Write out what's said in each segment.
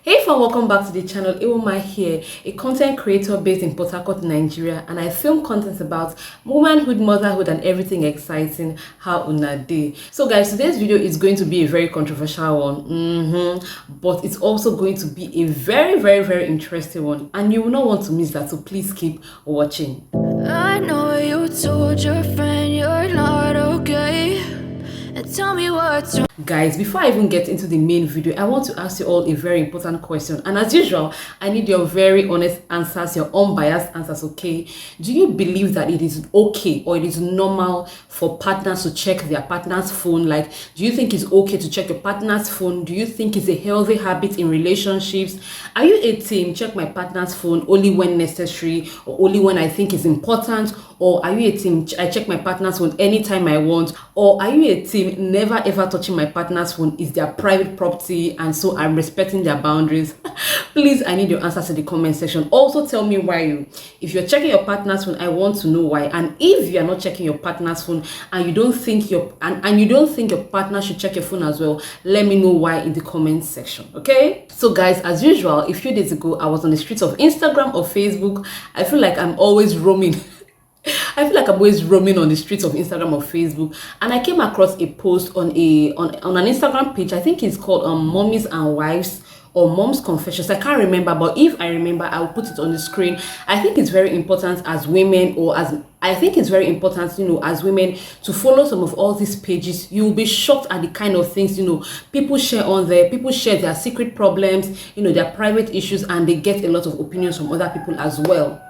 Hey fam, welcome back to the channel. Ewoma here, a content creator based in Port Harcourt, Nigeria, and I film content about womanhood, motherhood, and everything exciting. How una day? So guys, today's video is going to be a very controversial one, but it's also going to be a very interesting one, and you will not want to miss that, so please keep watching. I know you told your friend you're not okay, and tell me what's wrong. Guys, before I even get into the main video, I want to ask you all a very important question, and as usual, I need your very honest answers, your unbiased answers. Okay, do you believe that it is okay or it is normal for partners to check their partner's phone? Like, do you think it's okay to check your partner's phone? Do you think it's a healthy habit in relationships? Are you a team check my partner's phone only when necessary or only when I think it's important? Or are you a team I check my partner's phone anytime I want? Or are you a team never ever touching my partner's phone is their private property and so I'm respecting their boundaries? Please, I need your answers in the comment section. Also tell me why if you're checking your partner's phone, I want to know why. And if you're not checking your partner's phone and you don't think your partner should check your phone as well, let me know why in the comment section. Okay, so guys, as usual, a few days ago I was on the streets of Instagram or Facebook. I feel like I'm always roaming on the streets of Instagram or Facebook, and I came across a post on an Instagram page. I think it's called Mommies and Wives or Mom's Confessions. I can't remember, but if I remember, I will put it on the screen. I think it's very important as women, as women to follow some of all these pages. You will be shocked at the kind of things, people share on there. People share their secret problems, their private issues, and they get a lot of opinions from other people as well.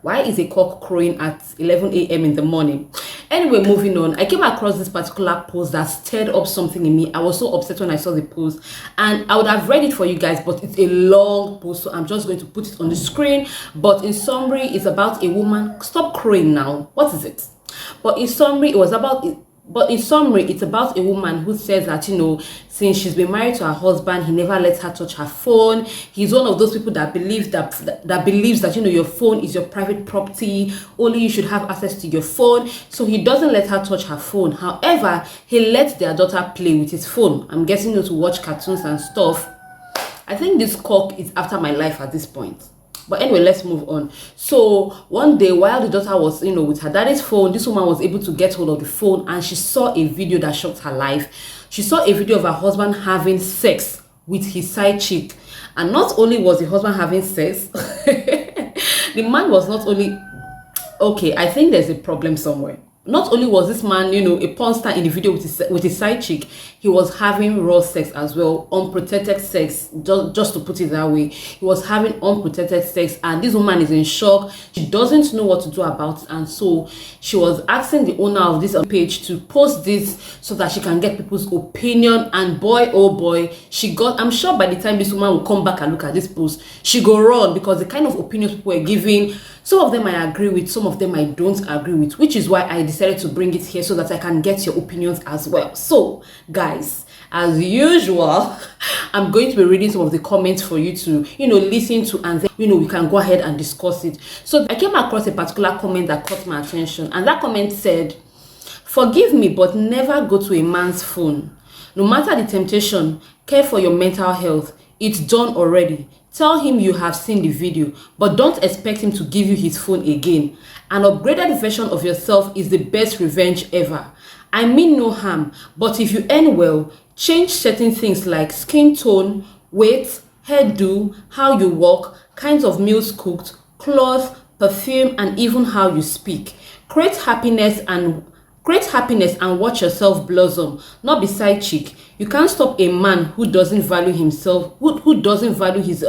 Why is a cock crowing at 11 a.m. in the morning? Anyway, moving on. I came across this particular post that stirred up something in me. I was so upset when I saw the post, and I would have read it for you guys, but it's a long post, so I'm just going to put it on the screen. But in summary, it's about a woman. Stop crowing now. What is it? But in summary, it's about a woman who says that, since she's been married to her husband, he never lets her touch her phone. He's one of those people that believes that your phone is your private property. Only you should have access to your phone. So he doesn't let her touch her phone. However, he lets their daughter play with his phone. I'm guessing to watch cartoons and stuff. I think this cock is after my life at this point. But anyway, let's move on. So one day, while the daughter was, with her daddy's phone, this woman was able to get hold of the phone, and she saw a video that shocked her life. She saw a video of her husband having sex with his side chick. And not only was the husband having sex, the man was not only... Okay, I think there's a problem somewhere. Not only was this man, a porn star in the video with his side chick, he was having raw sex as well, unprotected sex, just to put it that way. He was having unprotected sex, and this woman is in shock. She doesn't know what to do about it, and so she was asking the owner of this page to post this so that she can get people's opinion. And boy, oh boy, I'm sure by the time this woman will come back and look at this post, she go run, because the kind of opinions people were giving, some of them I agree with, some of them I don't agree with, which is why I decided to bring it here so that I can get your opinions as well. So guys, as usual, I'm going to be reading some of the comments for you to listen to, and then we can go ahead and discuss it. So I came across a particular comment that caught my attention, and that comment said, "Forgive me, but never go to a man's phone. No matter the temptation, care for your mental health. It's done already. Tell him you have seen the video, but don't expect him to give you his phone again. An upgraded version of yourself is the best revenge ever. I mean no harm, but if you end well, change certain things like skin tone, weight, hairdo, how you walk, kinds of meals cooked, clothes, perfume, and even how you speak. Create happiness and watch yourself blossom, not be side chick. You can't stop a man who doesn't value himself, who doesn't value his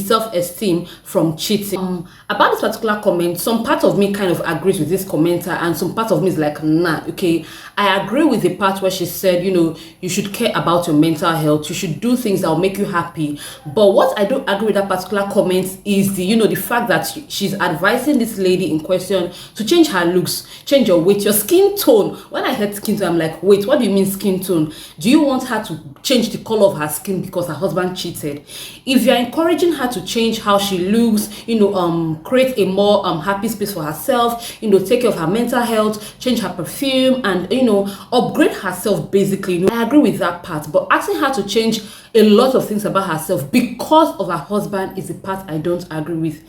self-esteem from cheating." About this particular comment, some part of me kind of agrees with this commenter, and some part of me is like, nah, okay. I agree with the part where she said, you should care about your mental health. You should do things that will make you happy. But what I don't agree with that particular comment is the fact that she's advising this lady in question to change her looks, change your weight, your skin tone. When I heard skin tone, I'm like, wait, what do you mean skin tone? Do you want her to change the color of her skin because her husband cheated, if you're encouraging her to change how she looks, create a more happy space for herself, take care of her mental health, change her perfume, and upgrade herself basically, I agree with that part. But asking her to change a lot of things about herself because of her husband is the part I don't agree with.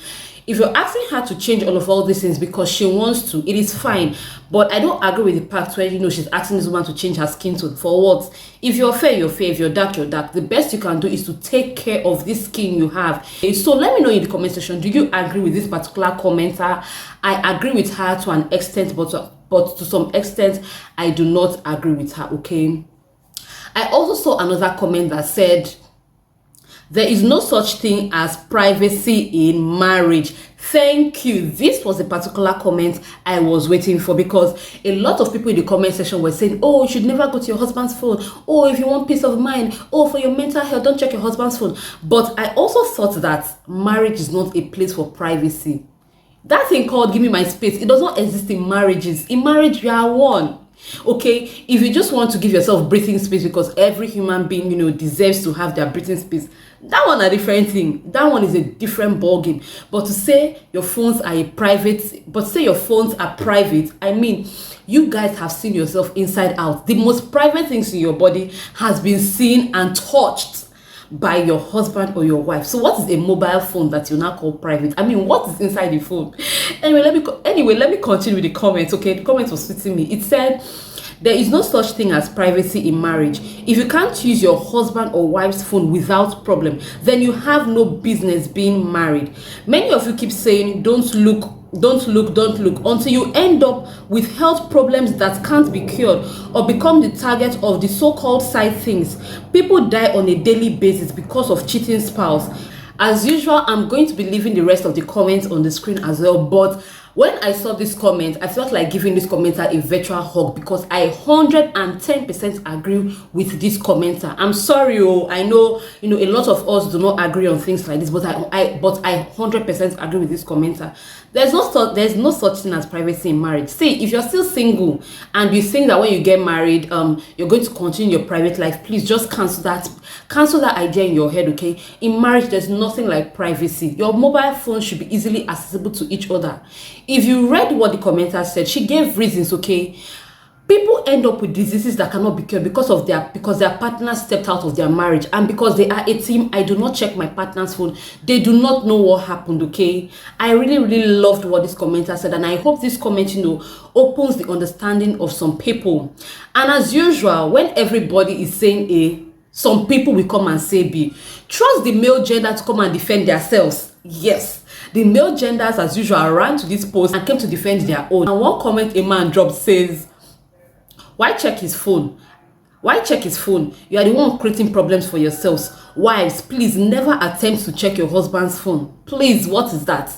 If you're asking her to change all these things because she wants to, it is fine. But I don't agree with the part where she's asking this woman to change her skin tone for what? If you're fair, you're fair. If you're dark, you're dark. The best you can do is to take care of this skin you have. Okay, so let me know in the comment section, do you agree with this particular commenter? I agree with her to an extent, but to some extent, I do not agree with her. Okay. I also saw another comment that said, there is no such thing as privacy in marriage. Thank you. This was a particular comment I was waiting for, because a lot of people in the comment section were saying, oh, you should never go to your husband's phone. Oh, if you want peace of mind. Oh, for your mental health, don't check your husband's phone. But I also thought that marriage is not a place for privacy. That thing called give me my space, it does not exist in marriages. In marriage, you are one. Okay, if you just want to give yourself breathing space because every human being deserves to have their breathing space, that one a different thing. That one is a different ball game. But to say your phones are private, I mean, you guys have seen yourself inside out. The most private things in your body has been seen and touched by your husband or your wife. So what is a mobile phone that you now call private? I mean, what is inside the phone? Anyway, let me continue with the comments. Okay, the comment was fitting me. It said, there is no such thing as privacy in marriage. If you can't use your husband or wife's phone without problem, then you have no business being married. Many of you keep saying, don't look, until you end up with health problems that can't be cured or become the target of the so-called side things. People die on a daily basis because of cheating spouse. As usual, I'm going to be leaving the rest of the comments on the screen as well, but when I saw this comment, I felt like giving this commenter a virtual hug, because I 110% agree with this commenter. I'm sorry, I know a lot of us do not agree on things like this, but I 100% agree with this commenter. There's no such thing as privacy in marriage. See, if you're still single and you think that when you get married, you're going to continue your private life, please just cancel that idea in your head. Okay, in marriage, there's nothing like privacy. Your mobile phone should be easily accessible to each other. If you read what the commenter said, she gave reasons. Okay, people end up with diseases that cannot be cured because their partner stepped out of their marriage, and because they are a team. I do not check my partner's phone. They do not know what happened. Okay, I really loved what this commenter said, and I hope this comment opens the understanding of some people. And as usual, when everybody is saying A, some people will come and say B. Trust the male gender to come and defend themselves. Yes, the male genders as usual ran to this post and came to defend their own. And one comment a man dropped says, why check his phone? Why check his phone? You are the one creating problems for yourselves. Wives, please never attempt to check your husband's phone. Please, what is that?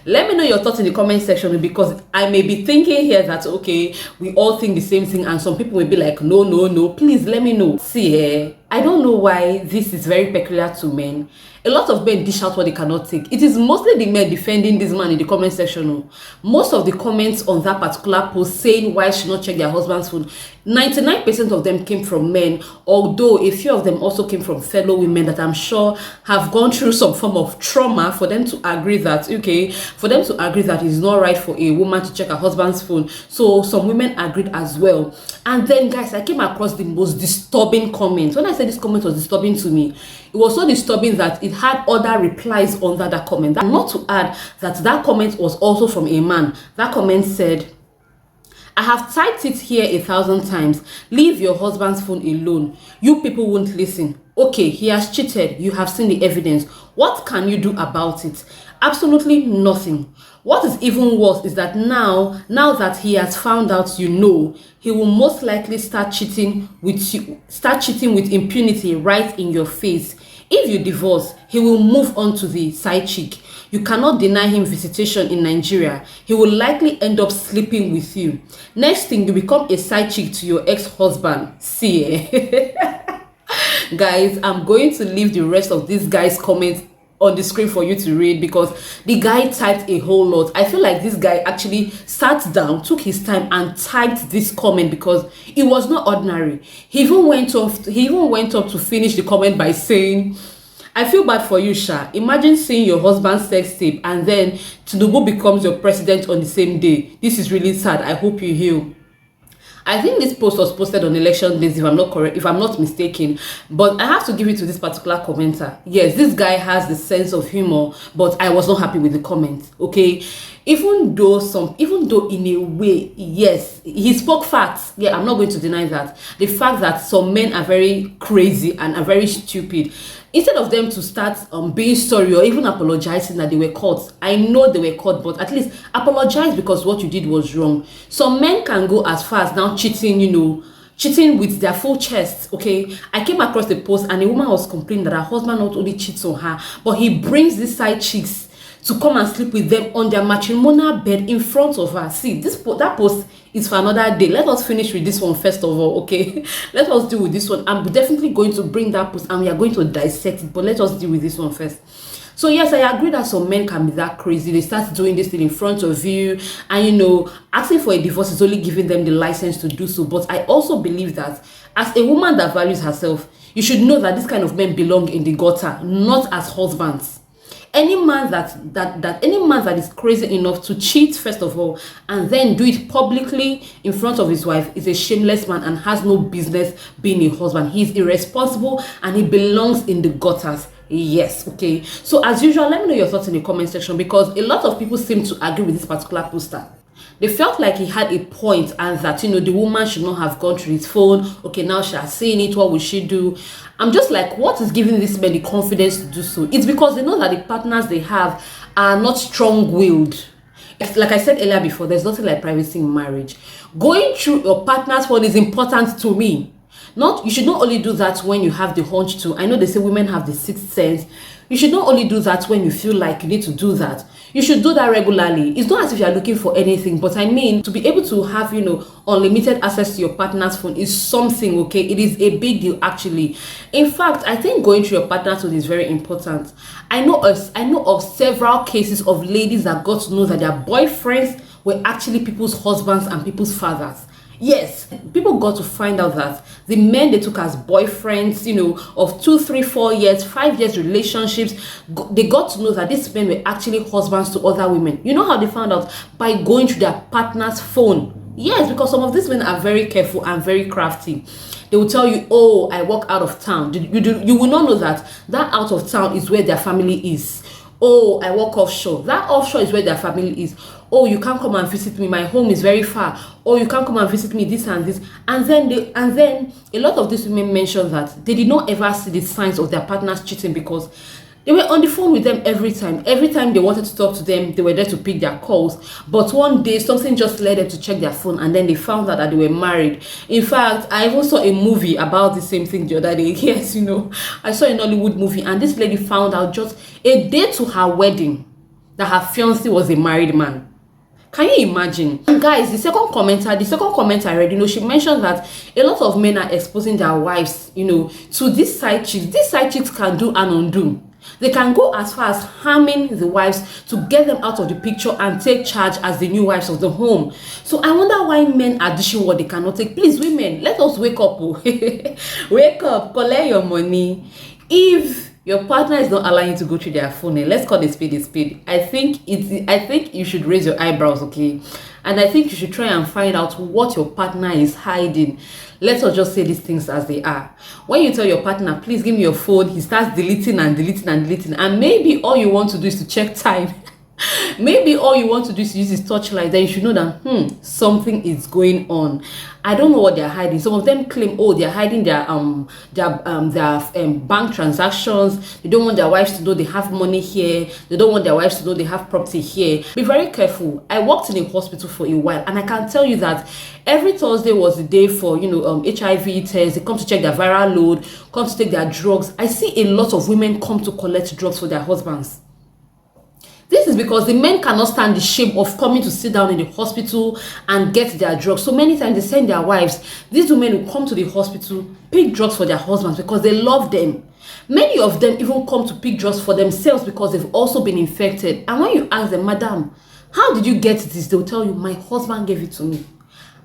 Let me know your thoughts in the comment section, because I may be thinking here that, okay, we all think the same thing, and some people will be like, no. Please let me know. See, I don't know why this is very peculiar to men. A lot of men dish out what they cannot take. It is mostly the men defending this man in the comment section. Most of the comments on that particular post saying why should not check their husband's phone, 99% of them came from men, although a few of them also came from fellow women that I'm sure have gone through some form of trauma for them to agree that, it's not right for a woman to check her husband's phone. So some women agreed as well. And then, guys, I came across the most disturbing comment. When I said this comment was disturbing to me, it was so disturbing that it had other replies under that comment. Not to add that comment was also from a man. That comment said, I have typed it here 1,000 times. Leave your husband's phone alone. You people won't listen. Okay, he has cheated. You have seen the evidence. What can you do about it? Absolutely nothing. What is even worse is that now that he has found out, he will most likely start cheating with impunity right in your face. If you divorce, he will move on to the side chick. You cannot deny him visitation in Nigeria. He will likely end up sleeping with you. Next thing, you become a side chick to your ex-husband. See, Guys, I'm going to leave the rest of this guy's comments on the screen for you to read, because the guy typed a whole lot. I feel like this guy actually sat down, took his time and typed this comment, because it was not ordinary. He even went up to finish the comment by saying, I feel bad for you, Sha. Imagine seeing your husband's sex tape and then Tinubu becomes your president on the same day. This is really sad. I hope you heal. I think this post was posted on election days, if I'm not mistaken. But I have to give it to this particular commenter. Yes, this guy has the sense of humor, but I was not happy with the comment. Okay, even though in a way, yes, he spoke facts. Yeah, I'm not going to deny that. The fact that some men are very crazy and are very stupid, instead of them to start being sorry or even apologizing that they were caught. I know they were caught, but at least apologize, because what you did was wrong. Some men can go as far as now cheating, cheating with their full chest. Okay, I came across the post and a woman was complaining that her husband not only cheats on her, but he brings these side chicks to come and sleep with them on their matrimonial bed in front of her. See, that post is for another day. Let us finish with this one first of all, okay? Let us deal with this one. I'm definitely going to bring that post and we are going to dissect it, but let us deal with this one first. So yes, I agree that some men can be that crazy. They start doing this thing in front of you, and asking for a divorce is only giving them the license to do so. But I also believe that as a woman that values herself, you should know that this kind of men belong in the gutter, not as husbands. Any man that is crazy enough to cheat first of all and then do it publicly in front of his wife is a shameless man and has no business being a husband. He's irresponsible and he belongs in the gutters. Yes, okay. So as usual, let me know your thoughts in the comment section, because a lot of people seem to agree with this particular poster. They felt like he had a point, and that the woman should not have gone through his phone. Okay, now she has seen it. What will she do? I'm just like, what is giving this man the confidence to do so? It's because they know that the partners they have are not strong-willed. Like I said earlier before, there's nothing like privacy in marriage. Going through your partner's phone is important to me. You should not only do that when you have the hunch to. I know they say women have the sixth sense. You should not only do that when you feel like you need to do that. You should do that regularly. It's not as if you're looking for anything, but I mean, to be able to have, unlimited access to your partner's phone is something, okay? It is a big deal, actually. In fact, I think going through your partner's phone is very important. I know of several cases of ladies that got to know that their boyfriends were actually people's husbands and people's fathers. Yes, people got to find out that the men they took as boyfriends, of 2, 3, 4 years, 5 years relationships, they got to know that these men were actually husbands to other women. You know how they found out? By going to their partner's phone. Yes, because some of these men are very careful and very crafty. They will tell you, oh, I walk out of town. You will not know that out of town is where their family is. Oh, I walk offshore. That offshore is where their family is. Oh, you can't come and visit me. My home is very far. Oh, you can't come and visit me. This and this. And then a lot of these women mention that they did not ever see the signs of their partners cheating, because they were on the phone with them every time. Every time they wanted to talk to them, they were there to pick their calls. But one day, something just led them to check their phone, and then they found out that they were married. In fact, I even saw a movie about the same thing the other day. Yes, I saw an Hollywood movie, and this lady found out just a day to her wedding that her fiancé was a married man. Can you imagine? And guys, the second comment I read, she mentioned that a lot of men are exposing their wives, to these side chicks. These side chicks can do and undo. They can go as far as harming the wives to get them out of the picture and take charge as the new wives of the home. So I wonder why men are dishing what they cannot take. Please, women, let us wake up. Wake up, collect your money. If your partner is not allowing you to go through their phone, let's call a spade a spade. I think you should raise your eyebrows, okay? And I think you should try and find out what your partner is hiding. Let us just say these things as they are. When you tell your partner, please give me your phone, he starts deleting and deleting and deleting. And maybe all you want to do is to check time. Maybe all you want to do is to use his torchlight. Then you should know that something is going on. I don't know what they're hiding. Some of them claim, oh, they're hiding their bank transactions. They don't want their wives to know they have money here. They don't want their wives to know they have property here. Be very careful. I worked in a hospital for a while, and I can tell you that every Thursday was the day for HIV tests. They come to check their viral load, come to take their drugs. I see a lot of women come to collect drugs for their husbands. This is because the men cannot stand the shame of coming to sit down in the hospital and get their drugs. So many times they send their wives. These women will come to the hospital, pick drugs for their husbands because they love them. Many of them even come to pick drugs for themselves because they've also been infected. And when you ask them, madam, how did you get this? They'll tell you, my husband gave it to me.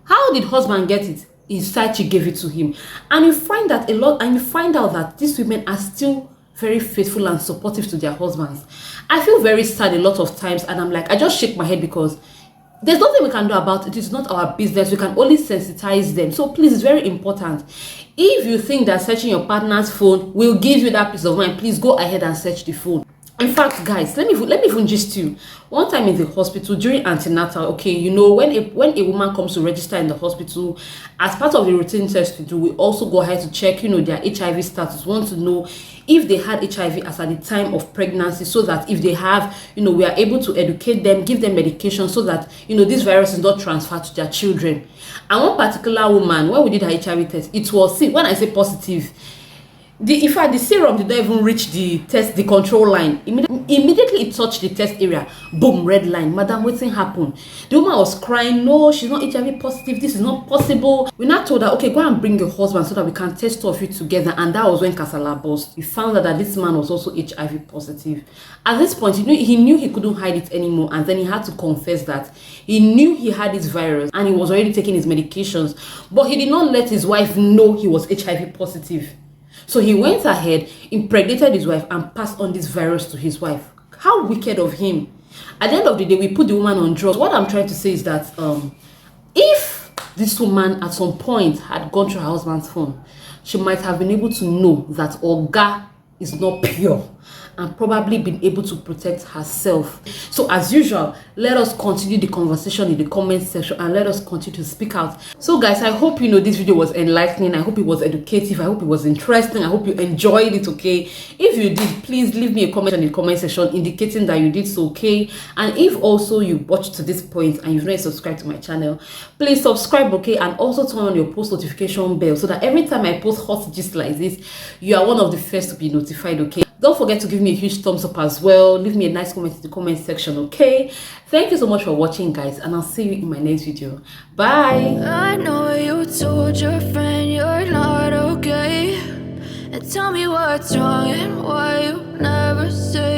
How did husband get it? His side chick gave it to him. And you find that a lot, and you find out that these women are still very faithful and supportive to their husbands. I feel very sad a lot of times, and I'm like, I just shake my head because there's nothing we can do about it. It's not our business. We can only sensitize them. So please, it's very important. If you think that searching your partner's phone will give you that peace of mind, please go ahead and search the phone. In fact, guys, let me even gist you. One time in the hospital during antenatal, okay, you know, when a woman comes to register in the hospital, as part of the routine test we do, we also go ahead to check, you know, their HIV status. We want to know if they had HIV as at the time of pregnancy, so that if they have, you know, we are able to educate them, give them medication, so that, you know, this virus is not transferred to their children. And one particular woman, when we did her HIV test, it was, see, when I say positive, in fact, the serum did not even reach the control line. Immediately it touched the test area, boom, red line. Madam, what's happened? The woman was crying, no, she's not HIV positive, this is not possible. We now told her, okay, go and bring your husband so that we can test two of you together. And that was when Kasala burst. We found out that this man was also HIV positive. At this point, he knew he couldn't hide it anymore, and then he had to confess that he knew he had this virus and he was already taking his medications, but he did not let his wife know he was HIV positive. So he went ahead, impregnated his wife, and passed on this virus to his wife. How wicked of him. At the end of the day, we put the woman on drugs. What I'm trying to say is that if this woman at some point had gone through her husband's phone, she might have been able to know that Oga is not pure, and probably been able to protect herself. So as usual, let us continue the conversation in the comment section, and let us continue to speak out. So guys, I hope you know this video was enlightening. I hope it was educative. I hope it was interesting. I hope you enjoyed it, okay? If you did, please leave me a comment in the comment section indicating that you did so, okay? And if also you watched to this point and you've not subscribed to my channel, please subscribe, okay? And also turn on your post notification bell so that every time I post hot gist like this, you are one of the first to be notified, okay? Don't forget to give me a huge thumbs up as well. Leave me a nice comment in the comment section, okay? Thank you so much for watching, guys, and I'll see you in my next video. Bye. I know you told your friend you're not okay, and tell me what's wrong and why you never said